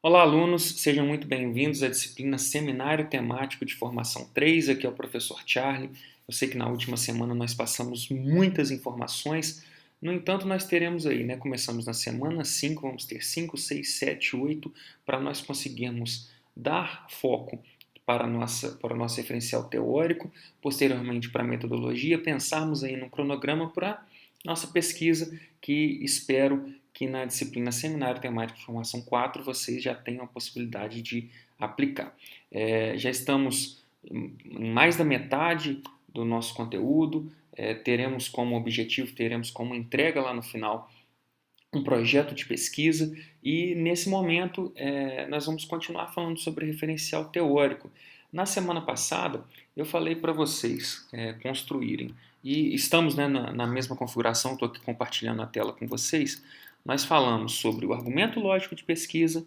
Olá, alunos, sejam muito bem-vindos à disciplina Seminário Temático de Formação 3. Aqui é o professor Charlie. Eu sei que na última semana nós passamos muitas informações, no entanto, nós teremos aí, começamos na semana 5, vamos ter 5, 6, 7, 8, para nós conseguirmos dar foco para o nosso referencial teórico, posteriormente para a metodologia, pensarmos aí no cronograma para nossa pesquisa, que espero que na disciplina Seminário Temático de Formação 4 vocês já tenham a possibilidade de aplicar. Já estamos em mais da metade do nosso conteúdo, teremos como objetivo, teremos como entrega lá no final um projeto de pesquisa e nesse momento nós vamos continuar falando sobre referencial teórico. Na semana passada eu falei para vocês construírem e estamos na mesma configuração, estou aqui compartilhando a tela com vocês. Nós falamos sobre o argumento lógico de pesquisa,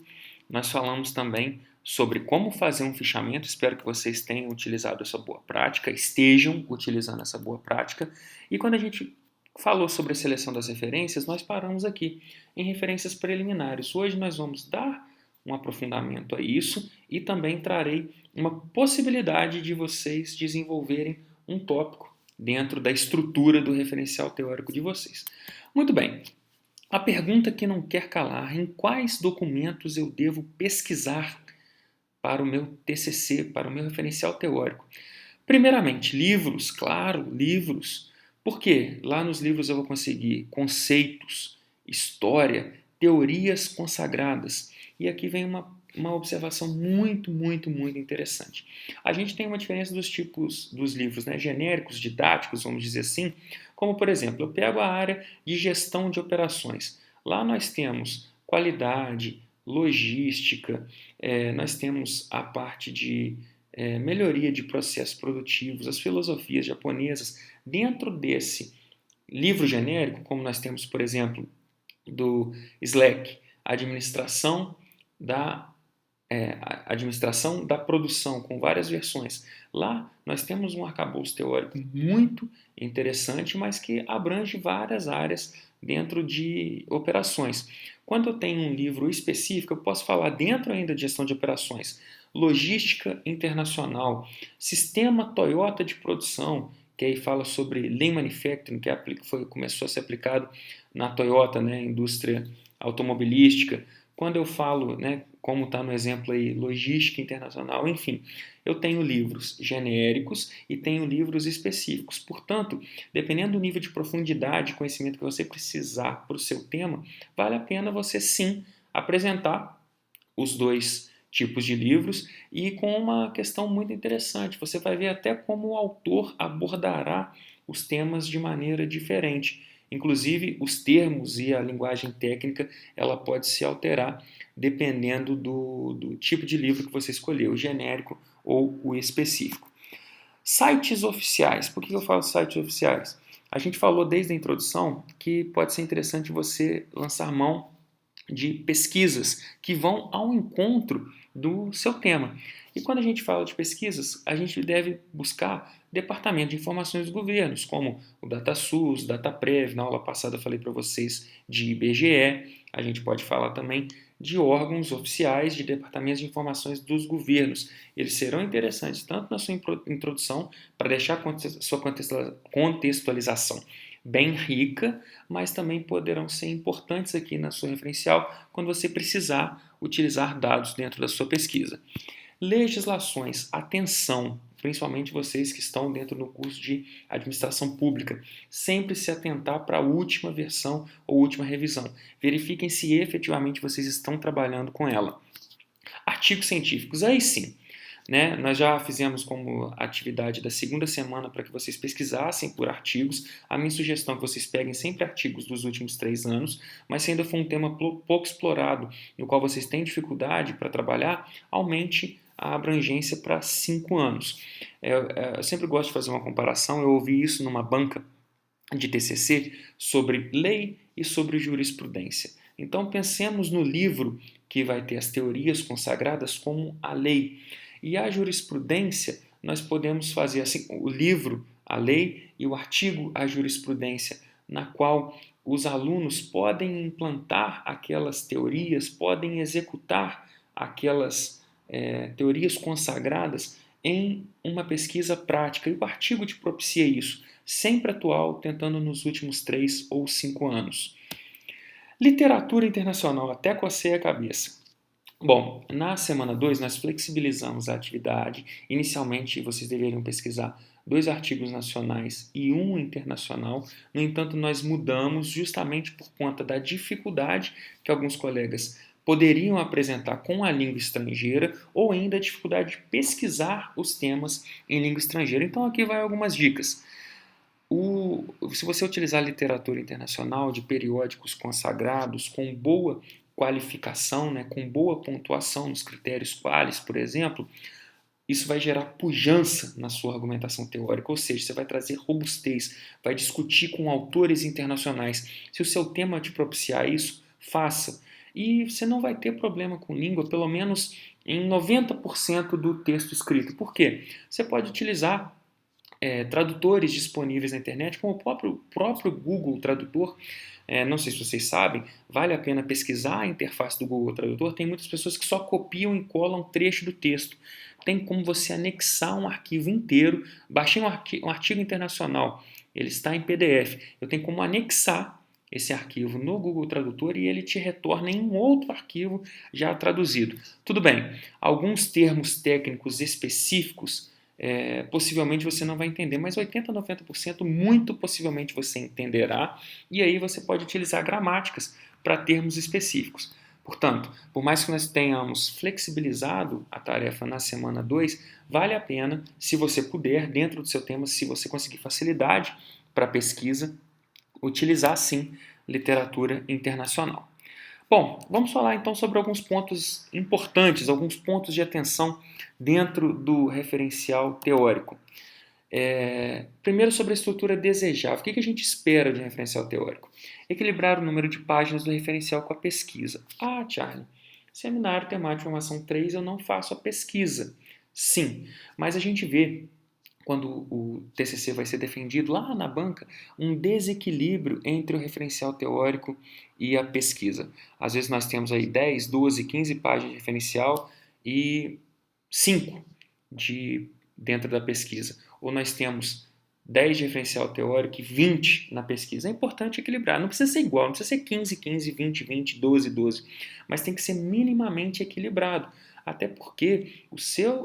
nós falamos também sobre como fazer um fichamento, espero que vocês tenham utilizado essa boa prática, estejam utilizando essa boa prática, e quando a gente falou sobre a seleção das referências, nós paramos aqui em referências preliminares. Hoje nós vamos dar um aprofundamento a isso e também trarei uma possibilidade de vocês desenvolverem um tópico dentro da estrutura do referencial teórico de vocês. Muito bem, a pergunta que não quer calar: em quais documentos eu devo pesquisar para o meu TCC, para o meu referencial teórico? Primeiramente, livros, claro, livros. Por quê? Lá nos livros eu vou conseguir conceitos, história, teorias consagradas. E aqui vem uma observação muito interessante. A gente tem uma diferença dos tipos dos livros, genéricos, didáticos, vamos dizer assim, como, por exemplo, eu pego a área de gestão de operações. Lá nós temos qualidade, logística, nós temos a parte de melhoria de processos produtivos, as filosofias japonesas. Dentro desse livro genérico, como nós temos, por exemplo, do Slack, administração da produção, com várias versões. Lá nós temos um arcabouço teórico muito interessante, mas que abrange várias áreas dentro de operações. Quando eu tenho um livro específico, eu posso falar dentro ainda de gestão de operações, logística internacional, sistema Toyota de produção, que aí fala sobre Lean Manufacturing, que começou a ser aplicado na Toyota, indústria automobilística. Quando eu falo, como está no exemplo aí, logística internacional, enfim, eu tenho livros genéricos e tenho livros específicos. Portanto, dependendo do nível de profundidade e conhecimento que você precisar para o seu tema, vale a pena você sim apresentar os dois tipos de livros e com uma questão muito interessante. Você vai ver até como o autor abordará os temas de maneira diferente. Inclusive, os termos e a linguagem técnica ela pode se alterar dependendo do tipo de livro que você escolheu, o genérico ou o específico. Sites oficiais. Por que eu falo sites oficiais? A gente falou desde a introdução que pode ser interessante você lançar mão de pesquisas que vão ao encontro do seu tema. E quando a gente fala de pesquisas, a gente deve buscar departamento de informações dos governos, como o DataSUS, DataPrev. Na aula passada eu falei para vocês de IBGE. A gente pode falar também de órgãos oficiais, de departamentos de informações dos governos. Eles serão interessantes tanto na sua introdução, para deixar a sua contextualização bem rica, mas também poderão ser importantes aqui na sua referencial quando você precisar utilizar dados dentro da sua pesquisa. Legislações, atenção, principalmente vocês que estão dentro do curso de administração pública, sempre se atentar para a última versão ou última revisão. Verifiquem se efetivamente vocês estão trabalhando com ela. Artigos científicos, aí sim. Nós já fizemos como atividade da segunda semana para que vocês pesquisassem por artigos. A minha sugestão é que vocês peguem sempre artigos dos últimos 3 anos, mas se ainda for um tema pouco explorado, no qual vocês têm dificuldade para trabalhar, aumente a abrangência para 5 anos. Eu sempre gosto de fazer uma comparação, eu ouvi isso numa banca de TCC sobre lei e sobre jurisprudência. Então pensemos no livro que vai ter as teorias consagradas como a lei. E a jurisprudência, nós podemos fazer assim, o livro, a lei, e o artigo, a jurisprudência, na qual os alunos podem implantar aquelas teorias, podem executar aquelas teorias consagradas em uma pesquisa prática. E o artigo te propicia isso, sempre atual, tentando nos últimos 3 ou 5 anos. Literatura internacional, até cocei a cabeça. Bom, na semana 2 nós flexibilizamos a atividade. Inicialmente vocês deveriam pesquisar 2 artigos nacionais e 1 internacional. No entanto, nós mudamos justamente por conta da dificuldade que alguns colegas poderiam apresentar com a língua estrangeira ou ainda a dificuldade de pesquisar os temas em língua estrangeira. Então aqui vai algumas dicas. Se você utilizar literatura internacional de periódicos consagrados com boa qualificação, né, com boa pontuação nos critérios qualis, por exemplo, isso vai gerar pujança na sua argumentação teórica, ou seja, você vai trazer robustez, vai discutir com autores internacionais. Se o seu tema te propiciar isso, faça. E você não vai ter problema com língua, pelo menos em 90% do texto escrito. Por quê? Você pode utilizar tradutores disponíveis na internet, como o próprio Google Tradutor. Não sei se vocês sabem, vale a pena pesquisar a interface do Google Tradutor. Tem muitas pessoas que só copiam e colam um trecho do texto. Tem como você anexar um arquivo inteiro. Baixei um artigo internacional, ele está em PDF. Eu tenho como anexar esse arquivo no Google Tradutor e ele te retorna em um outro arquivo já traduzido. Tudo bem, alguns termos técnicos específicos possivelmente você não vai entender, mas 80% a 90% muito possivelmente você entenderá, e aí você pode utilizar gramáticas para termos específicos. Portanto, por mais que nós tenhamos flexibilizado a tarefa na semana 2, vale a pena, se você puder, dentro do seu tema, se você conseguir facilidade para pesquisa, utilizar sim literatura internacional. Bom, vamos falar então sobre alguns pontos importantes, alguns pontos de atenção dentro do referencial teórico. Primeiro, sobre a estrutura desejável. O que a gente espera de um referencial teórico? Equilibrar o número de páginas do referencial com a pesquisa. Ah, Charlie, seminário temático de formação 3 eu não faço a pesquisa. Sim, mas a gente vê, quando o TCC vai ser defendido lá na banca, um desequilíbrio entre o referencial teórico e a pesquisa. Às vezes nós temos aí 10, 12, 15 páginas de referencial e 5 dentro da pesquisa. Ou nós temos 10 de referencial teórico e 20 na pesquisa. É importante equilibrar. Não precisa ser igual, não precisa ser 15, 15, 20, 20, 12, 12. Mas tem que ser minimamente equilibrado. Até porque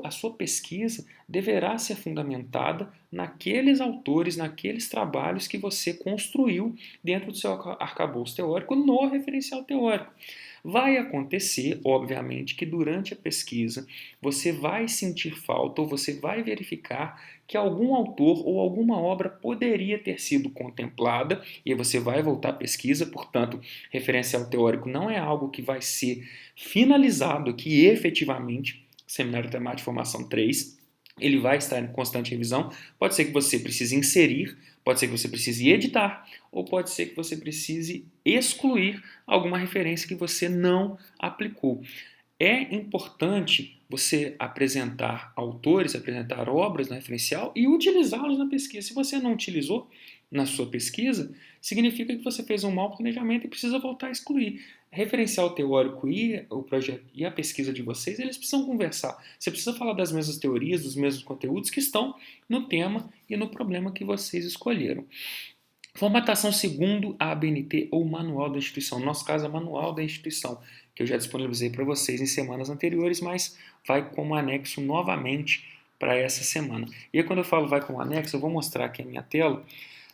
a sua pesquisa deverá ser fundamentada naqueles autores, naqueles trabalhos que você construiu dentro do seu arcabouço teórico no referencial teórico. Vai acontecer, obviamente, que durante a pesquisa você vai sentir falta ou você vai verificar que algum autor ou alguma obra poderia ter sido contemplada e aí você vai voltar à pesquisa. Portanto, referencial teórico não é algo que vai ser finalizado aqui efetivamente. Seminário Temático Formação 3, ele vai estar em constante revisão. Pode ser que você precise inserir, pode ser que você precise editar, ou pode ser que você precise excluir alguma referência que você não aplicou. É importante você apresentar autores, apresentar obras no referencial e utilizá-los na pesquisa. Se você não utilizou na sua pesquisa, significa que você fez um mau planejamento e precisa voltar a excluir. Referencial teórico e o projeto e a pesquisa de vocês, eles precisam conversar. Você precisa falar das mesmas teorias, dos mesmos conteúdos que estão no tema e no problema que vocês escolheram. Formatação segundo a ABNT ou Manual da Instituição. No nosso caso, é Manual da Instituição, que eu já disponibilizei para vocês em semanas anteriores, mas vai como anexo novamente para essa semana. E aí, quando eu falo vai como anexo, eu vou mostrar aqui a minha tela.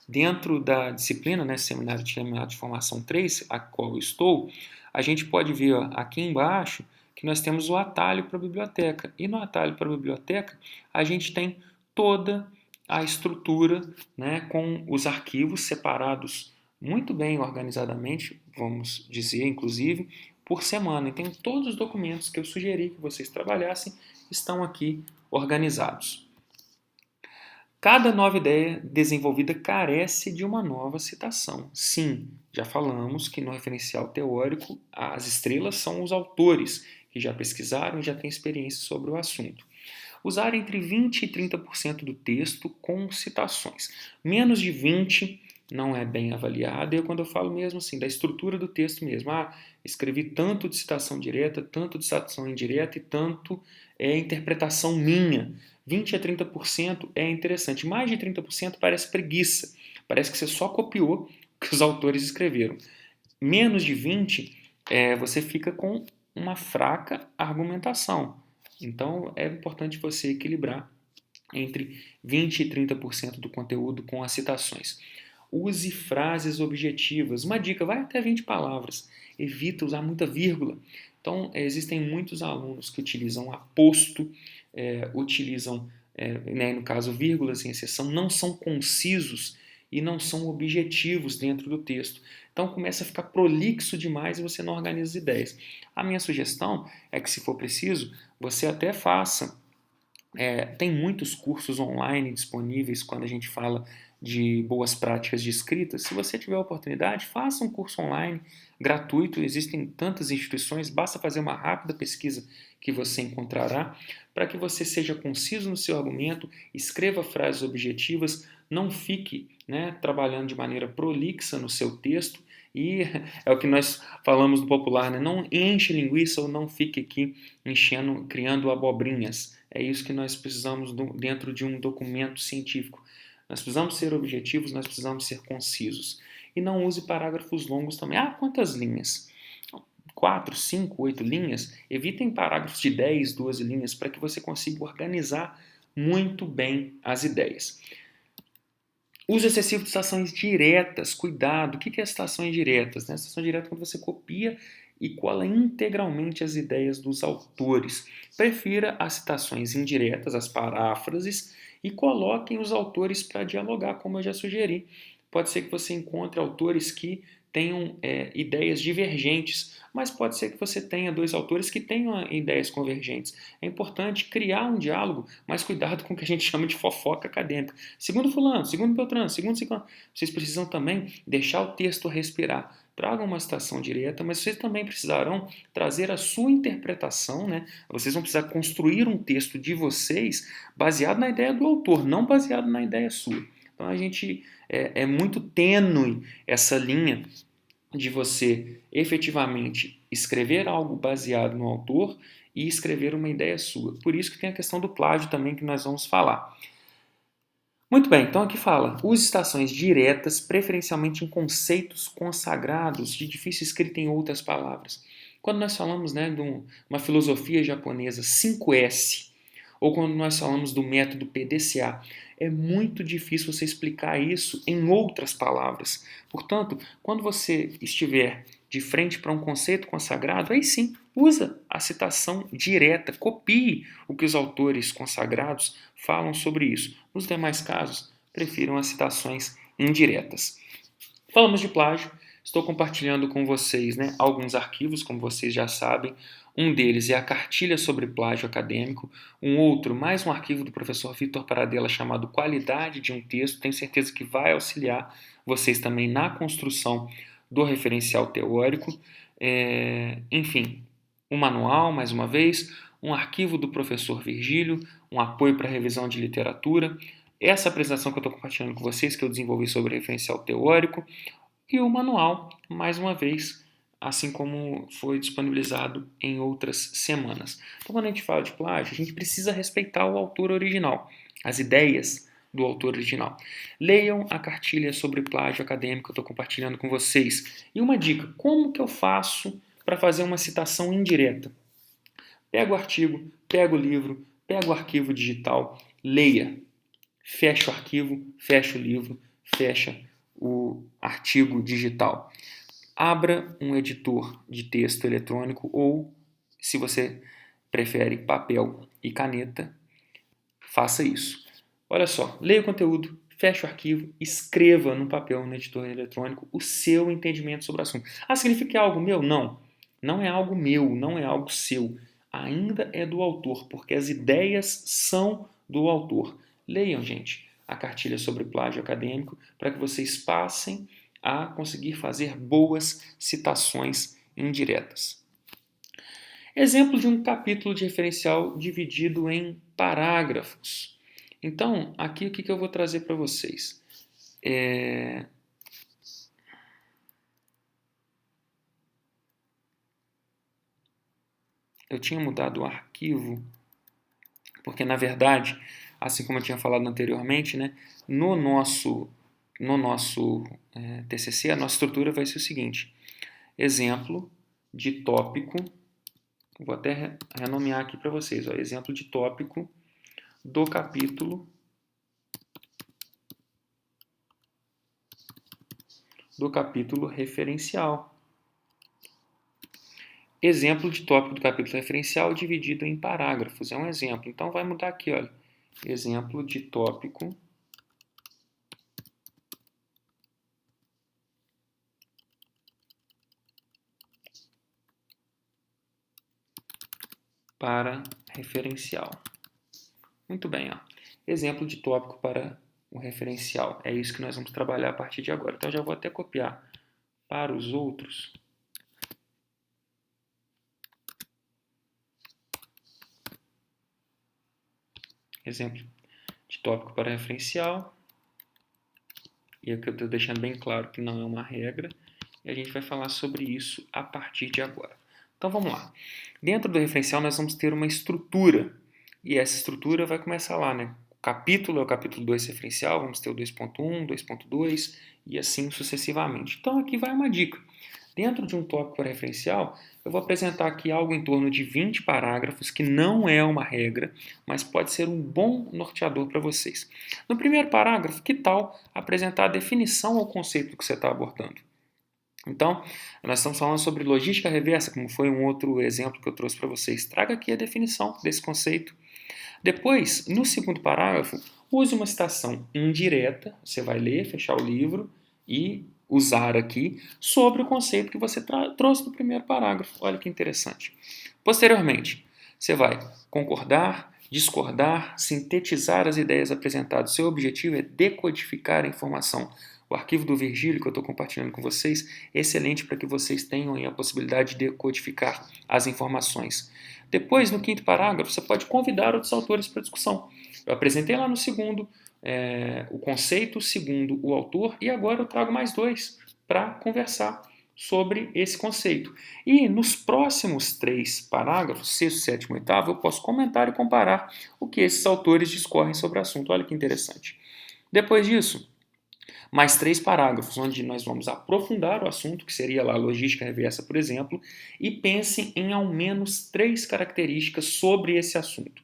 Dentro da disciplina, né, Seminário de Formação 3, a qual eu estou, a gente pode ver aqui embaixo que nós temos o atalho para a biblioteca. E no atalho para a biblioteca, a gente tem toda a estrutura, né, com os arquivos separados muito bem organizadamente, vamos dizer, inclusive, por semana. Então, todos os documentos que eu sugeri que vocês trabalhassem estão aqui organizados. Cada nova ideia desenvolvida carece de uma nova citação. Sim, já falamos que no referencial teórico as estrelas são os autores que já pesquisaram e já têm experiência sobre o assunto. Usar entre 20% e 30% do texto com citações. Menos de 20% não é bem avaliada. E quando eu falo mesmo assim, da estrutura do texto mesmo, escrevi tanto de citação direta, tanto de citação indireta e tanto é interpretação minha. 20 a 30% é interessante. Mais de 30% parece preguiça. Parece que você só copiou o que os autores escreveram. Menos de 20, você fica com uma fraca argumentação. Então, é importante você equilibrar entre 20 e 30% do conteúdo com as citações. Use frases objetivas. Uma dica, vai até 20 palavras. Evita usar muita vírgula. Então, existem muitos alunos que utilizam aposto, utilizam, né, no caso, vírgulas em exceção, não são concisos e não são objetivos dentro do texto. Então, começa a ficar prolixo demais e você não organiza as ideias. A minha sugestão é que, se for preciso, você até faça. Tem muitos cursos online disponíveis quando a gente fala de boas práticas de escrita. Se você tiver a oportunidade, faça um curso online gratuito. Existem tantas instituições, basta fazer uma rápida pesquisa que você encontrará para que você seja conciso no seu argumento, escreva frases objetivas, não fique, né, trabalhando de maneira prolixa no seu texto. E é o que nós falamos no popular, né? Não enche linguiça ou não fique aqui enchendo, criando abobrinhas. É isso que nós precisamos dentro de um documento científico. Nós precisamos ser objetivos, nós precisamos ser concisos. E não use parágrafos longos também. Quantas linhas? 4, 5, 8 linhas? Evitem parágrafos de 10, 12 linhas para que você consiga organizar muito bem as ideias. Uso excessivo de citações diretas. Cuidado. O que é citações diretas? Citação direta é quando você copia e cola integralmente as ideias dos autores. Prefira as citações indiretas, as paráfrases, e coloquem os autores para dialogar, como eu já sugeri. Pode ser que você encontre autores que tenham ideias divergentes, mas pode ser que você tenha dois autores que tenham ideias convergentes. É importante criar um diálogo, mas cuidado com o que a gente chama de fofoca acadêmica. Segundo fulano, segundo Beltrano, segundo ciclano. Vocês precisam também deixar o texto respirar. Tragam uma citação direta, mas vocês também precisarão trazer a sua interpretação, né? Vocês vão precisar construir um texto de vocês baseado na ideia do autor, não baseado na ideia sua. Então a gente é muito tênue essa linha de você efetivamente escrever algo baseado no autor e escrever uma ideia sua. Por isso que tem a questão do plágio também que nós vamos falar. Muito bem, então aqui fala, use citações diretas, preferencialmente em conceitos consagrados, de difícil escrita em outras palavras. Quando nós falamos, né, de uma filosofia japonesa 5S, ou quando nós falamos do método PDCA, é muito difícil você explicar isso em outras palavras. Portanto, quando você estiver de frente para um conceito consagrado, aí sim, usa a citação direta, copie o que os autores consagrados falam sobre isso. Nos demais casos, prefiram as citações indiretas. Falamos de plágio, estou compartilhando com vocês, né, alguns arquivos, como vocês já sabem. Um deles é a cartilha sobre plágio acadêmico, um outro, mais um arquivo do professor Vitor Paradella chamado Qualidade de um Texto. Tenho certeza que vai auxiliar vocês também na construção do referencial teórico. Enfim, um manual, mais uma vez, um arquivo do professor Virgílio, um apoio para revisão de literatura, essa apresentação que eu estou compartilhando com vocês, que eu desenvolvi sobre referencial teórico, e o manual, mais uma vez, assim como foi disponibilizado em outras semanas. Então, quando a gente fala de plágio, a gente precisa respeitar o autor original, as ideias do autor original. Leiam a cartilha sobre plágio acadêmico que eu estou compartilhando com vocês. E uma dica, como que eu faço para fazer uma citação indireta? Pega o artigo, pega o livro, pega o arquivo digital, leia. Fecha o arquivo, fecha o livro, fecha o artigo digital. Abra um editor de texto eletrônico ou, se você prefere papel e caneta, faça isso. Olha só, leia o conteúdo, feche o arquivo, escreva no papel, no editor eletrônico, o seu entendimento sobre o assunto. Significa que é algo meu? Não. Não é algo meu, não é algo seu. Ainda é do autor, porque as ideias são do autor. Leiam, gente, a cartilha sobre plágio acadêmico para que vocês passem a conseguir fazer boas citações indiretas. Exemplo de um capítulo de referencial dividido em parágrafos. Então, aqui o que eu vou trazer para vocês? eu tinha mudado o arquivo, porque na verdade, assim como eu tinha falado anteriormente, né, no nosso TCC, a nossa estrutura vai ser o seguinte: exemplo de tópico, vou até renomear aqui para vocês, ó, exemplo de tópico do capítulo referencial. Exemplo de tópico do capítulo referencial dividido em parágrafos. É um exemplo. Então, vai mudar aqui, olha. Exemplo de tópico para referencial. Muito bem, ó. Exemplo de tópico para o referencial. É isso que nós vamos trabalhar a partir de agora. Então, eu já vou até copiar para os outros. Exemplo de tópico para referencial. E aqui eu estou deixando bem claro que não é uma regra. E a gente vai falar sobre isso a partir de agora. Então vamos lá. Dentro do referencial nós vamos ter uma estrutura. E essa estrutura vai começar lá, né? O capítulo é o capítulo 2 referencial, vamos ter o 2.1, 2.2 e assim sucessivamente. Então aqui vai uma dica. Dentro de um tópico referencial, eu vou apresentar aqui algo em torno de 20 parágrafos, que não é uma regra, mas pode ser um bom norteador para vocês. No primeiro parágrafo, que tal apresentar a definição ao conceito que você está abordando? Então, nós estamos falando sobre logística reversa, como foi um outro exemplo que eu trouxe para vocês. Traga aqui a definição desse conceito. Depois, no segundo parágrafo, use uma citação indireta, você vai ler, fechar o livro e usar aqui sobre o conceito que você trouxe no primeiro parágrafo. Olha que interessante. Posteriormente, você vai concordar, discordar, sintetizar as ideias apresentadas. Seu objetivo é decodificar a informação. O arquivo do Virgílio que eu estou compartilhando com vocês é excelente para que vocês tenham a possibilidade de decodificar as informações. Depois, no quinto parágrafo, você pode convidar outros autores para discussão. Eu apresentei lá no segundo o conceito, segundo o autor, e agora eu trago mais dois para conversar sobre esse conceito. E nos próximos 3 parágrafos, sexto, sétimo e oitavo, eu posso comentar e comparar o que esses autores discorrem sobre o assunto. Olha que interessante. Depois disso, mais 3 parágrafos, onde nós vamos aprofundar o assunto, que seria lá a logística reversa, por exemplo, e pense em ao menos 3 características sobre esse assunto.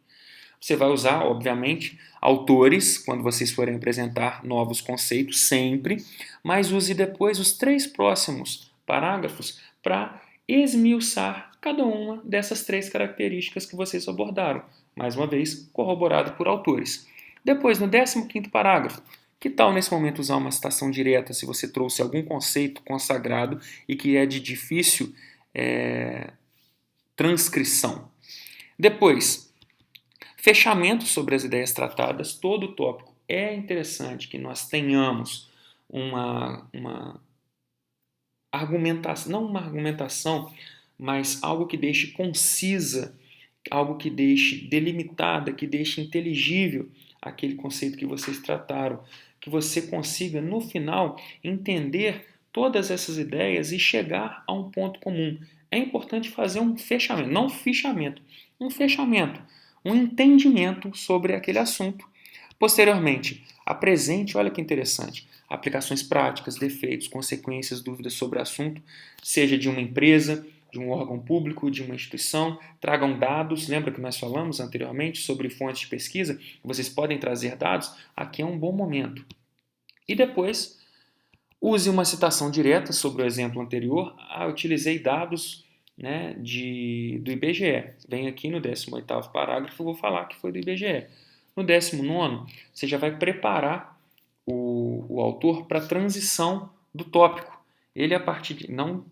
Você vai usar, obviamente, autores quando vocês forem apresentar novos conceitos, sempre, mas use depois os 3 próximos parágrafos para esmiuçar cada uma dessas 3 características que vocês abordaram, mais uma vez, corroborado por autores. Depois, no 15º parágrafo, que tal nesse momento usar uma citação direta se você trouxe algum conceito consagrado e que é de difícil transcrição? Depois, fechamento sobre as ideias tratadas. Todo tópico é interessante que nós tenhamos uma argumentação, não uma argumentação, mas algo que deixe concisa, algo que deixe delimitada, que deixe inteligível aquele conceito que vocês trataram, que você consiga, no final, entender todas essas ideias e chegar a um ponto comum. É importante fazer um fechamento, não fichamento, um fechamento, um entendimento sobre aquele assunto. Posteriormente, apresente, olha que interessante, aplicações práticas, defeitos, consequências, dúvidas sobre o assunto, seja de uma empresa, de um órgão público, de uma instituição, tragam dados, lembra que nós falamos anteriormente sobre fontes de pesquisa, vocês podem trazer dados, aqui é um bom momento. E depois, use uma citação direta sobre o exemplo anterior, utilizei dados do IBGE, vem aqui no 18º parágrafo, vou falar que foi do IBGE. No 19º, você já vai preparar o autor para a transição do tópico, ele a partir de, não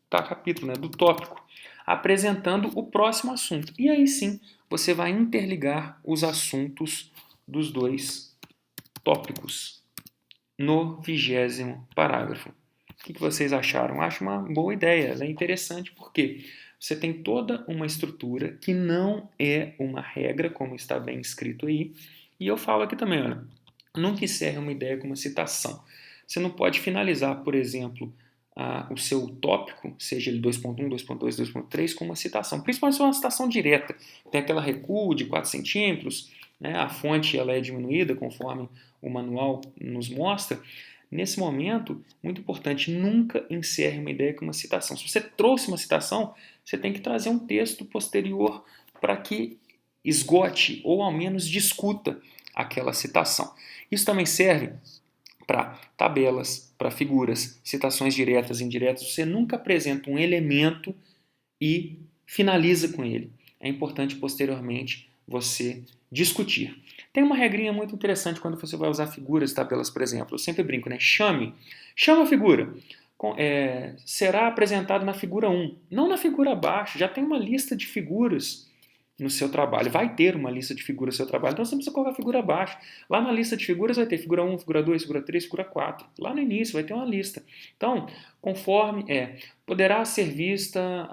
capítulo, do tópico, apresentando o próximo assunto. E aí sim, você vai interligar os assuntos dos 2 tópicos no 20º parágrafo. O que vocês acharam? Acho uma boa ideia, ela é interessante porque você tem toda uma estrutura que não é uma regra, como está bem escrito aí, e eu falo aqui também, olha, nunca encerre uma ideia com uma citação. Você não pode finalizar, por exemplo, o seu tópico, seja ele 2.1, 2.2, 2.3, com uma citação, principalmente se for uma citação direta, tem aquela recuo de 4 centímetros, né, a fonte ela é diminuída conforme o manual nos mostra. Nesse momento, muito importante, nunca encerre uma ideia com uma citação. Se você trouxe uma citação, você tem que trazer um texto posterior para que esgote ou ao menos discuta aquela citação. Isso também serve para tabelas, para figuras, citações diretas e indiretas. Você nunca apresenta um elemento e finaliza com ele. É importante posteriormente você discutir. Tem uma regrinha muito interessante quando você vai usar figuras e tabelas, por exemplo. Eu sempre brinco, né? Chama a figura. Será apresentado na figura 1, não na figura abaixo. Já tem uma lista de figuras no seu trabalho. Vai ter uma lista de figuras no seu trabalho, então você precisa colocar a figura abaixo. Lá na lista de figuras vai ter figura 1, figura 2, figura 3, figura 4. Lá no início vai ter uma lista. Então, conforme poderá ser vista,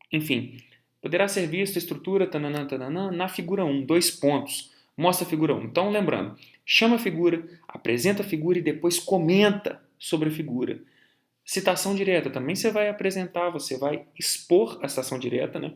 enfim, poderá ser vista a estrutura tananã, tananã, na figura 1, 2 pontos. Mostra a figura 1. Então, lembrando, chama a figura, apresenta a figura e depois comenta sobre a figura. Citação direta, também você vai apresentar, você vai expor a citação direta, né?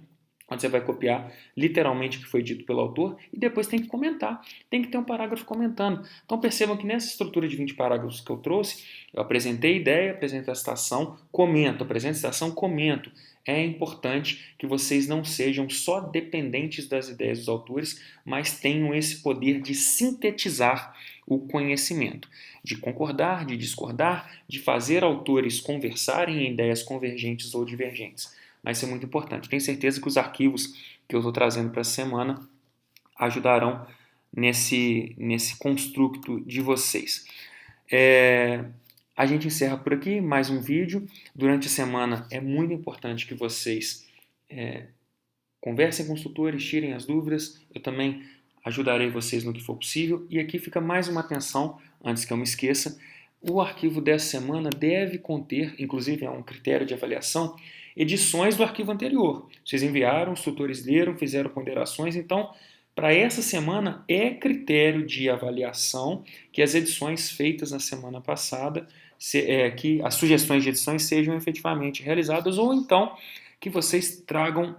Onde você vai copiar literalmente o que foi dito pelo autor e depois tem que comentar, tem que ter um parágrafo comentando. Então percebam que nessa estrutura de 20 parágrafos que eu trouxe, eu apresentei a ideia, apresentei a citação, comento, apresento a citação, comento. É importante que vocês não sejam só dependentes das ideias dos autores, mas tenham esse poder de sintetizar o conhecimento, de concordar, de discordar, de fazer autores conversarem em ideias convergentes ou divergentes. Mas isso é muito importante. Tenho certeza que os arquivos que eu estou trazendo para essa semana ajudarão nesse construto de vocês. A gente encerra por aqui, mais um vídeo. Durante a semana é muito importante que vocês conversem com os tutores, tirem as dúvidas. Eu também ajudarei vocês no que for possível. E aqui fica mais uma atenção, antes que eu me esqueça. O arquivo dessa semana deve conter, inclusive é um critério de avaliação, edições do arquivo anterior. Vocês enviaram, os tutores leram, fizeram ponderações, então, para essa semana é critério de avaliação que as edições feitas na semana passada, que as sugestões de edições sejam efetivamente realizadas, ou então que vocês tragam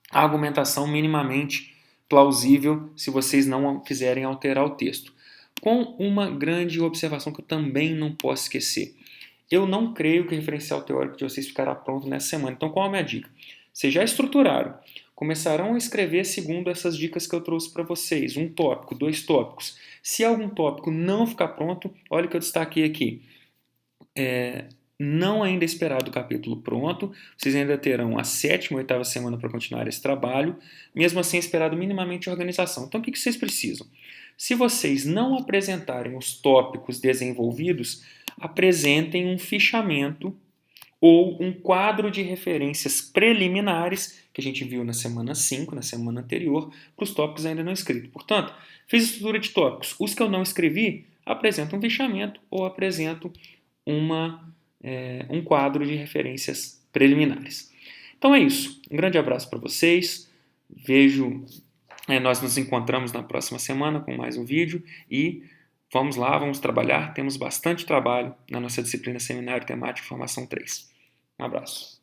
a argumentação minimamente plausível se vocês não quiserem alterar o texto. Com uma grande observação que eu também não posso esquecer. Eu não creio que o referencial teórico de vocês ficará pronto nessa semana. Então, qual é a minha dica? Vocês já estruturaram, começarão a escrever segundo essas dicas que eu trouxe para vocês. Um tópico, 2 tópicos. Se algum tópico não ficar pronto, olha o que eu destaquei aqui. Não ainda esperado o capítulo pronto, vocês ainda terão a 7ª e 8ª semana para continuar esse trabalho, mesmo assim esperado minimamente organização. Então, o que vocês precisam? Se vocês não apresentarem os tópicos desenvolvidos, apresentem um fichamento ou um quadro de referências preliminares, que a gente viu na semana 5, na semana anterior, para os tópicos ainda não escritos. Portanto, fiz estrutura de tópicos. Os que eu não escrevi, apresento um fichamento ou apresento um quadro de referências preliminares. Então é isso. Um grande abraço para vocês. Nós nos encontramos na próxima semana com mais um vídeo e vamos lá, vamos trabalhar. Temos bastante trabalho na nossa disciplina Seminário Temático Formação 3. Um abraço.